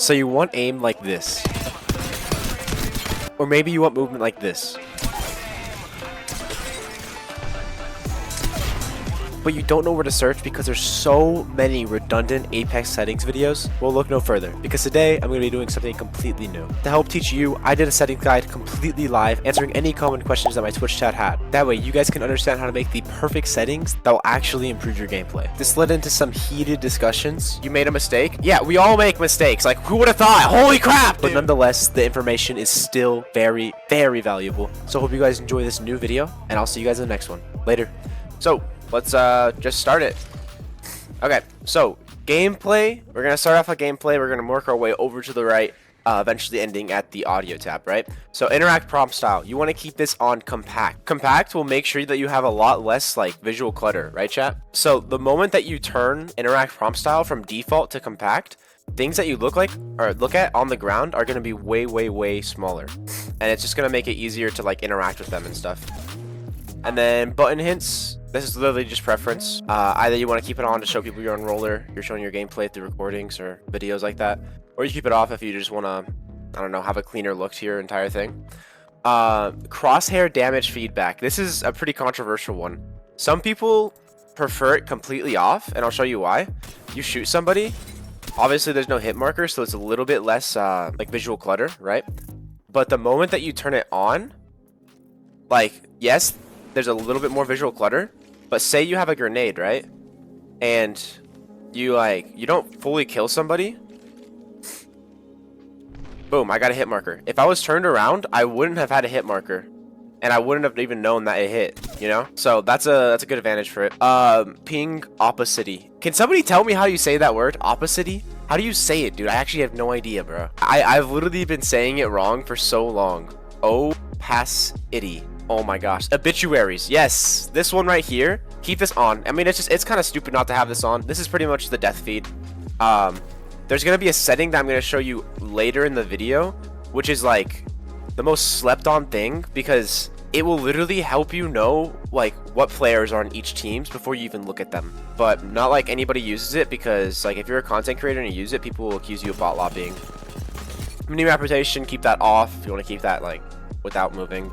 So you want aim like this. Or maybe you want movement like this. But you don't know where to search because there's so many redundant Apex settings videos. Well, look no further, because today I'm going to be doing something completely new. To help teach you, I did a settings guide completely live, answering any common questions that my Twitch chat had. That way you guys can understand how to make the perfect settings that will actually improve your gameplay. This led into some heated discussions. You made a mistake? Yeah, we all make mistakes. Like, who would have thought? Holy crap! But nonetheless, the information is still very, very valuable. So I hope you guys enjoy this new video, and I'll see you guys in the next one. Later. So, let's just start it. Okay, so gameplay. We're gonna start off with gameplay. We're gonna work our way over to the right, eventually ending at the audio tab, right? So interact prompt style. You want to keep this on compact. Compact will make sure that you have a lot less like visual clutter, right, chat? So the moment that you turn interact prompt style from default to compact, things that you look at on the ground are gonna be way, way, way smaller, and it's just gonna make it easier to like interact with them and stuff. And then button hints. This is literally just preference. Either you want to keep it on to show people you're on roller, you're showing your gameplay through recordings or videos like that, or you keep it off if you just want to, I don't know, have a cleaner look to your entire thing. Crosshair damage feedback. This is a pretty controversial one. Some people prefer it completely off, and I'll show you why. You shoot somebody, obviously there's no hit marker, so it's a little bit less like visual clutter, right? But the moment that you turn it on, like, yes, there's a little bit more visual clutter, but say you have a grenade, right? And you don't fully kill somebody. Boom, I got a hit marker. If I was turned around, I wouldn't have had a hit marker, and I wouldn't have even known that it hit, you know? So that's a good advantage for it. Ping opacity. Can somebody tell me how you say that word? Opacity? How do you say it, dude? I actually have no idea, bro. I've literally been saying it wrong for so long. Opacity. Oh my gosh. Obituaries. Yes. This one right here. Keep this on. I mean, it's kind of stupid not to have this on. This is pretty much the death feed. There's going to be a setting that I'm going to show you later in the video, which is like the most slept on thing, because it will literally help you know like what players are on each teams before you even look at them. But not like anybody uses it, because like if you're a content creator and you use it, people will accuse you of bot lobbying. Mini reputation, keep that off if you want to keep that like without moving.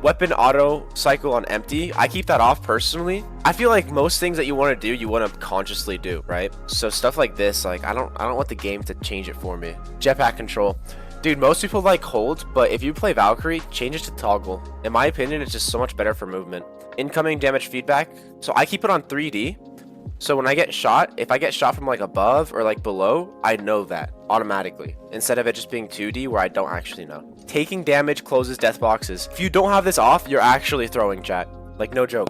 Weapon auto cycle on empty. I keep that off personally. I feel like most things that you want to do, you want to consciously do, right? So stuff like this, like I don't want the game to change it for me. Jetpack control. Dude, most people like hold, but if you play Valkyrie, change it to toggle. In my opinion, it's just so much better for movement. Incoming damage feedback. So I keep it on 3D. So when I get shot, if I get shot from like above or like below, I know that automatically, instead of it just being 2D where I don't actually know. Taking damage closes death boxes. If you don't have this off, you're actually throwing, chat. Like, no joke.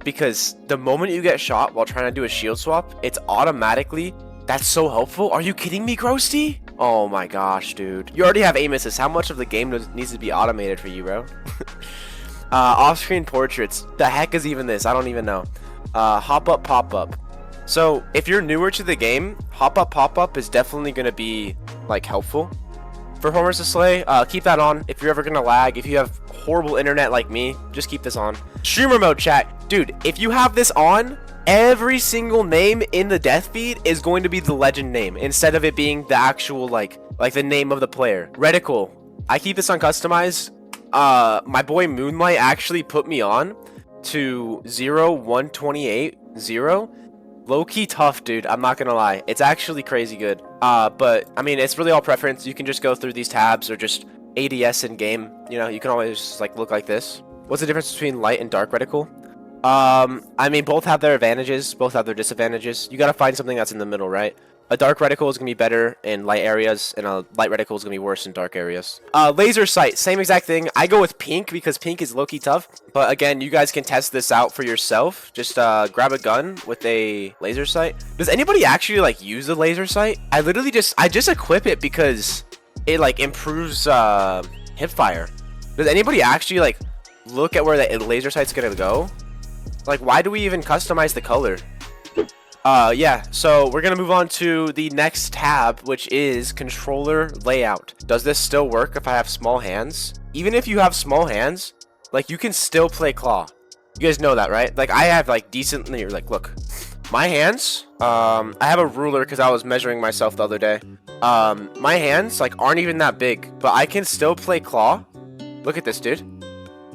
Because the moment you get shot while trying to do a shield swap, it's automatically... That's so helpful. Are you kidding me, Grosty? Oh my gosh, dude. You already have aim assist. How much of the game needs to be automated for you, bro? Off-screen portraits. The heck is even this? I don't even know. Hop up, pop up. So if you're newer to the game, hop up, pop up is definitely going to be like helpful. Performance display, keep that on. If you're ever going to lag, if you have horrible internet like me, just keep this on. Streamer mode, chat. Dude, if you have this on, every single name in the death feed is going to be the legend name instead of it being the actual like the name of the player. Reticle. I keep this on customized. My boy Moonlight actually put me on to 0-128-0. Low-key tough, dude. I'm not gonna lie. It's actually crazy good. But I mean, it's really all preference. You can just go through these tabs or just ADS in game. You know, you can always like look like this. What's the difference between light and dark reticle? I mean, both have their advantages, both have their disadvantages. You gotta find something that's in the middle, right? A dark reticle is gonna be better in light areas, and a light reticle is gonna be worse in dark areas. Laser sight, same exact thing. I go with pink because pink is low-key tough. But again, you guys can test this out for yourself. Just grab a gun with a laser sight. Does anybody actually like use the laser sight? I literally just equip it because it like improves hip fire. Does anybody actually like look at where the laser sight's gonna go? Like, why do we even customize the color? Yeah, so we're gonna move on to the next tab, which is controller layout. Does this still work if I have small hands? Even if you have small hands, like, you can still play claw. You guys know that, right? Like, I have like decently, like, look, my hands, I have a ruler because I was measuring myself the other day. My hands like aren't even that big, but I can still play claw. Look at this, dude.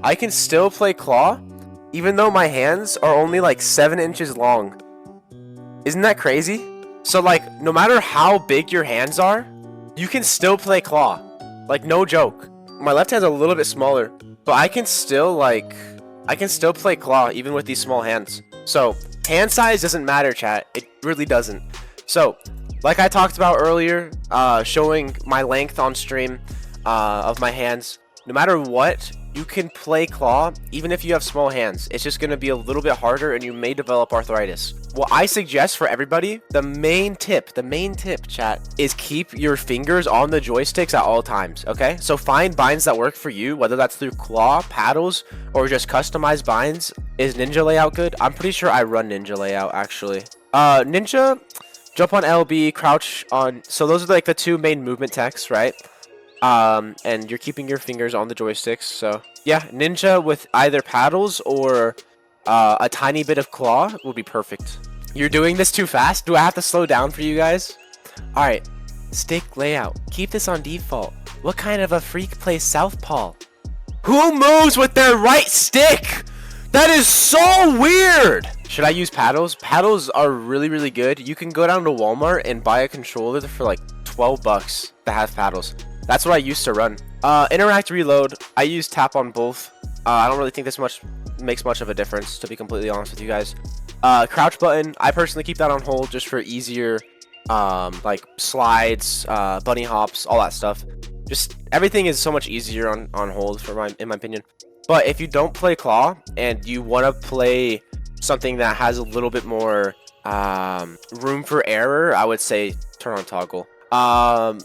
I can still play claw, even though my hands are only like 7 inches long. Isn't that crazy? So like, no matter how big your hands are, you can still play claw. Like, no joke. My left hand's a little bit smaller, but I can still play claw even with these small hands. So hand size doesn't matter, chat. It really doesn't. So like I talked about earlier, showing my length on stream of my hands, no matter what, you can play claw even if you have small hands. It's just going to be a little bit harder and you may develop arthritis. What I suggest for everybody, the main tip, chat, is keep your fingers on the joysticks at all times, okay? So find binds that work for you, whether that's through claw, paddles, or just customized binds. Is ninja layout good? I'm pretty sure I run ninja layout, actually. Ninja, jump on LB, crouch on... So those are like the 2 main movement techs, right? And you're keeping your fingers on the joysticks, so... Yeah, ninja with either paddles or... a tiny bit of claw will be perfect. You're doing this too fast? Do I have to slow down for you guys? Alright. Stick layout. Keep this on default. What kind of a freak plays southpaw? Who moves with their right stick? That is so weird! Should I use paddles? Paddles are really, really good. You can go down to Walmart and buy a controller for like 12 bucks that has paddles. That's what I used to run. Interact, reload. I use tap on both. I don't really think this makes much of a difference, to be completely honest with you guys. Crouch button, I personally keep that on hold just for easier like slides, bunny hops, all that stuff. Just everything is so much easier on hold in my opinion. But if you don't play claw and you want to play something that has a little bit more room for error, I would say turn on toggle.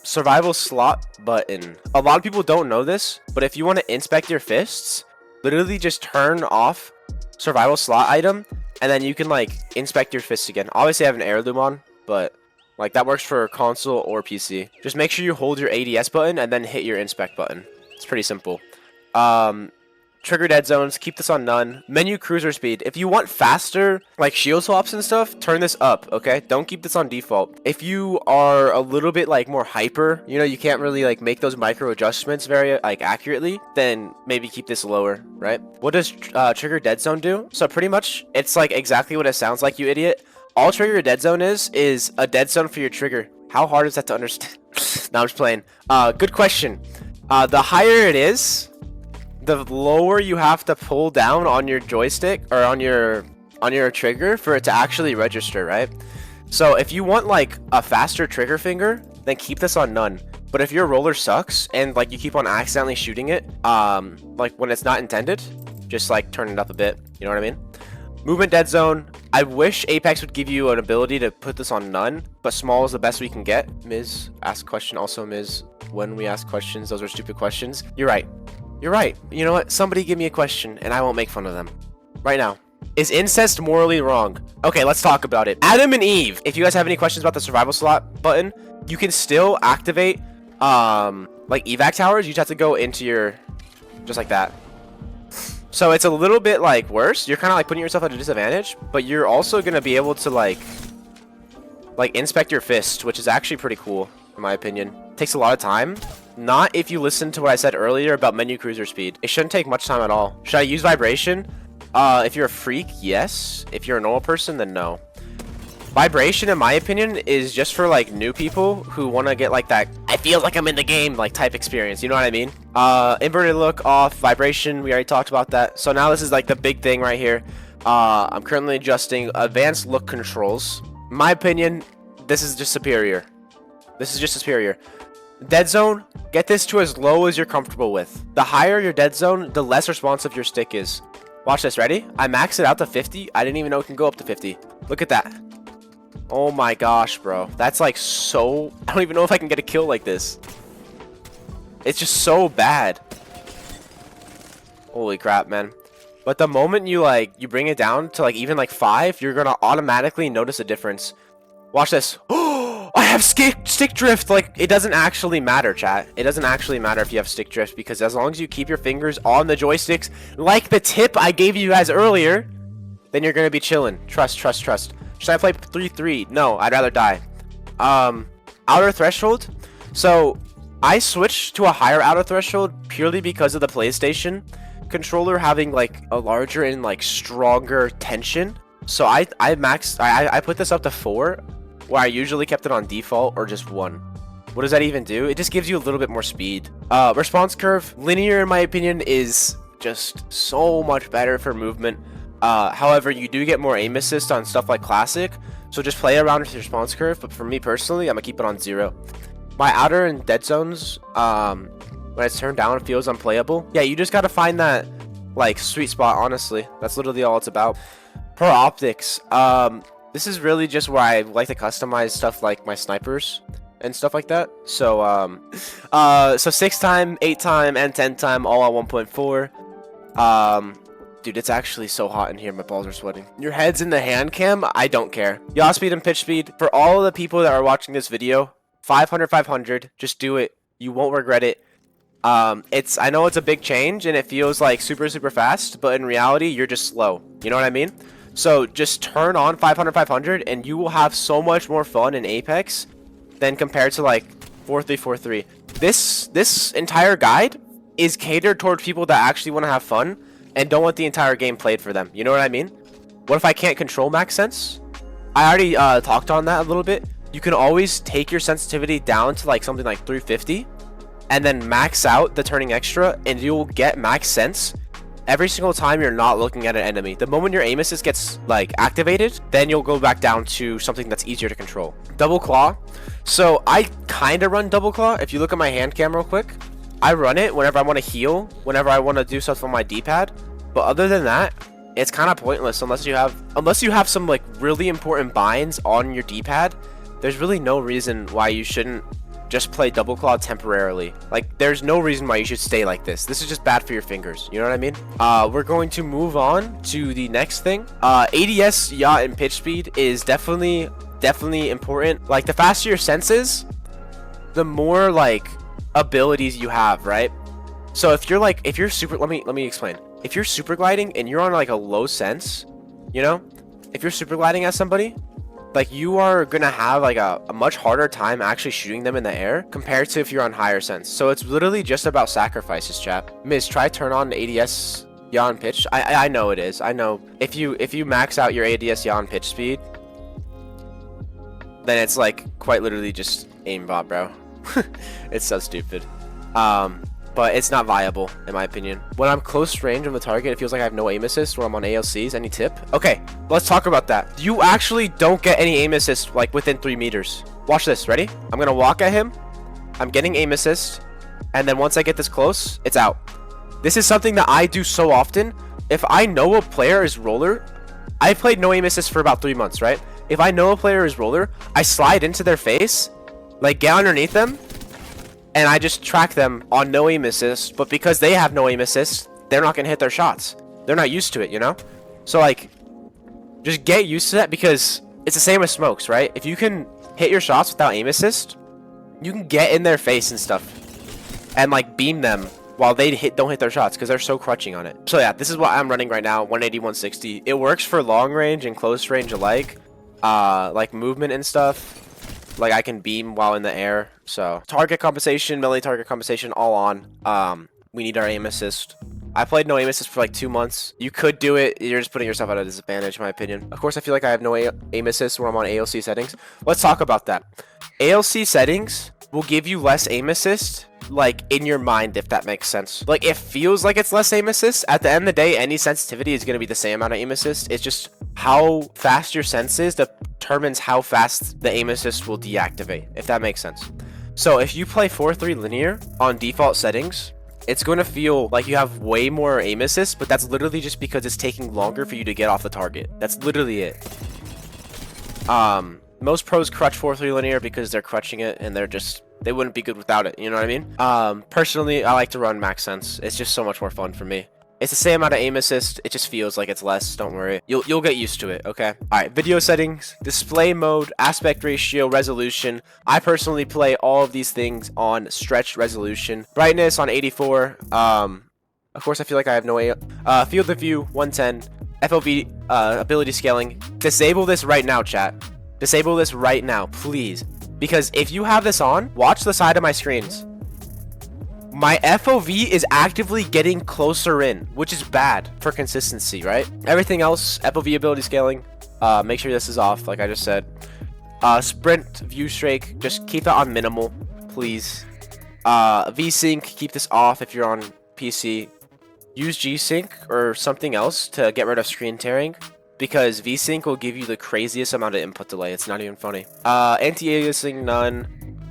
Survival slot button. A lot of people don't know this, but if you want to inspect your fists, literally just turn off survival slot item, and then you can like inspect your fists again. Obviously I have an heirloom on, but like that works for console or PC. Just make sure you hold your ADS button and then hit your inspect button. It's pretty simple. Trigger dead zones, keep this on none. Menu cruiser speed. If you want faster like shield swaps and stuff, turn this up, okay? Don't keep this on default. If you are a little bit like more hyper, you know, you can't really like make those micro adjustments very like accurately, then maybe keep this lower, right? What does trigger dead zone do? So pretty much it's like exactly what it sounds like, you idiot. All trigger dead zone is a dead zone for your trigger. How hard is that to understand? No, I'm just playing. Good question. The higher it is, the lower you have to pull down on your joystick or on your trigger for it to actually register, right? So if you want like a faster trigger finger, then keep this on none. But if your roller sucks and like you keep on accidentally shooting it, like when it's not intended, just like turn it up a bit. You know what I mean? Movement dead zone. I wish Apex would give you an ability to put this on none, but small is the best we can get. Miz, ask question. Also, Miz, when we ask questions, those are stupid questions. You're right. You're right. You know what? Somebody give me a question and I won't make fun of them. Right now. Is incest morally wrong? Okay, let's talk about it. Adam and Eve. If you guys have any questions about the survival slot button, you can still activate like evac towers. You just have to go into your just like that. So it's a little bit like worse. You're kind of like putting yourself at a disadvantage, but you're also going to be able to like inspect your fist, which is actually pretty cool in my opinion. Takes a lot of time. Not if you listen to what I said earlier about menu cruiser speed. It shouldn't take much time at all. Should I use vibration? If you're a freak, yes. If you're a normal person, then no. Vibration, in my opinion, is just for like new people who want to get like that I feel like I'm in the game like type experience. You know what I mean? Inverted look off, vibration, we already talked about that. So now this is like the big thing right here. I'm currently adjusting advanced look controls. In my opinion, this is just superior. This is just superior. Dead zone, get this to as low as you're comfortable with. The higher your dead zone, the less responsive your stick is. Watch this, ready? I maxed it out to 50. I didn't even know it can go up to 50. Look at that. Oh my gosh, bro. That's like so... I don't even know if I can get a kill like this. It's just so bad. Holy crap, man. But the moment you bring it down to like even like 5, you're gonna automatically notice a difference. Watch this. Oh, I have stick drift. Like, it doesn't actually matter, chat. It doesn't actually matter if you have stick drift, because as long as you keep your fingers on the joysticks, like the tip I gave you guys earlier, then you're gonna be chilling. Trust, trust, trust. Should I play 3-3? No, I'd rather die. I'm outer threshold. So I switched to a higher outer threshold purely because of the PlayStation controller having like a larger and like stronger tension. So I put this up to 4, where I usually kept it on default, or just 1. What does that even do? It just gives you a little bit more speed. Response curve, linear in my opinion is just so much better for movement. However, you do get more aim assist on stuff like classic, so just play around with your response curve. But for me personally, I'm gonna keep it on 0. My outer and dead zones, when it's turned down, it feels unplayable. Yeah, you just gotta find that like sweet spot. Honestly, that's literally all it's about. For optics, this is really just where I like to customize stuff like my snipers and stuff like that. So so 6 time, 8 time, and 10 time all at 1.4. Dude, it's actually so hot in here. My balls are sweating. Your head's in the hand cam. I don't care. Yaw speed and pitch speed. For all of the people that are watching this video, 500, 500. Just do it. You won't regret it. I know it's a big change and it feels like super fast, but in reality, you're just slow. You know what I mean? So just turn on 500, 500, and you will have so much more fun in Apex than compared to like 4-3-4-3. This entire guide is catered towards people that actually want to have fun and don't want the entire game played for them. You know what I mean? What if I can't control max sense? I already talked on that a little bit. You can always take your sensitivity down to like something like 350 and then max out the turning extra, and you'll get max sense every single time you're not looking at an enemy. The moment your aim assist gets like activated, then you'll go back down to something that's easier to control. Double claw. So I kind of run double claw. If you look at my hand cam real quick, I run it whenever I want to heal, whenever I want to do stuff on my D-pad. But other than that, it's kind of pointless unless you have some like really important binds on your D-pad. There's really no reason why you shouldn't just play double claw temporarily. Like, there's no reason why you should stay like this. This is just bad for your fingers. You know what I mean? We're going to move on to the next thing. ADS, yaw, and pitch speed is definitely important. Like, the faster your senses, the more like abilities you have, right? So if you're super, let me explain. If you're super gliding and you're on like a low sense, you know, if you're super gliding at somebody, like, you are gonna have like a much harder time actually shooting them in the air compared to if you're on higher sense. So it's literally just about sacrifices, chat. Miz, try turn on ADS, yaw, and pitch. I know it is. I know if you max out your ADS, yaw, and pitch speed, then it's like quite literally just aimbot, bro. It's so stupid. But it's not viable in my opinion. When I'm close range on the target, it feels like I have no aim assist. When I'm on ALCs, any tip? Okay, let's talk about that. You actually don't get any aim assist like within 3 meters. Watch this. Ready? I'm gonna walk at him. I'm getting aim assist, and then once I get this close, it's out. This is something that I do so often. If I know a player is roller, I played no aim assist for about 3 months, right? If I know a player is roller, I slide into their face, like get underneath them, and I just track them on no aim assist. But because they have no aim assist, they're not gonna hit their shots. They're not used to it, you know? So like, just get used to that, because it's the same as smokes, right? If you can hit your shots without aim assist, you can get in their face and stuff and like beam them while they don't hit their shots because they're so crutching on it. So yeah, this is what I'm running right now, 180, 160. It works for long range and close range alike, like movement and stuff. Like, I can beam while in the air. So target compensation, melee target compensation, all on. We need our aim assist. I played no aim assist for like 2 months. You could do it. You're just putting yourself at a disadvantage, in my opinion. Of course, I feel like I have no aim assist when I'm on ALC settings. Let's talk about that. ALC settings will give you less aim assist, like, in your mind, if that makes sense. Like, it feels like it's less aim assist. At the end of the day, any sensitivity is going to be the same amount of aim assist. It's just how fast your sense is determines how fast the aim assist will deactivate, if that makes sense. So if you play 4-3 linear on default settings, it's going to feel like you have way more aim assist, but that's literally just because it's taking longer for you to get off the target. That's literally it. Most pros crutch 4-3 linear because they're crutching it and they wouldn't be good without it, you know what I mean? Personally, I like to run max sense. It's just so much more fun for me. It's the same amount of aim assist, it just feels like it's less, don't worry. You'll get used to it, okay? Alright, video settings, display mode, aspect ratio, resolution. I personally play all of these things on stretched resolution. Brightness on 84. Of course, I feel like I have no field of view, 110. FOV, ability scaling. Disable this right now, chat. Disable this right now, please. Because if you have this on, watch the side of my screens. My FOV is actively getting closer in, which is bad for consistency, right? Everything else, FOV ability scaling, make sure this is off, like I just said. Sprint, view strake, just keep that on minimal, please. VSync, keep this off if you're on PC. Use G-Sync or something else to get rid of screen tearing, because VSync will give you the craziest amount of input delay. It's not even funny. Anti-aliasing, none.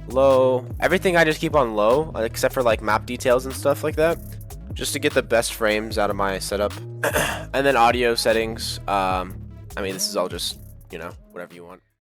Low. Everything I just keep on low, except for like map details and stuff like that, just to get the best frames out of my setup. And then audio settings. I mean, this is all just, you know, whatever you want.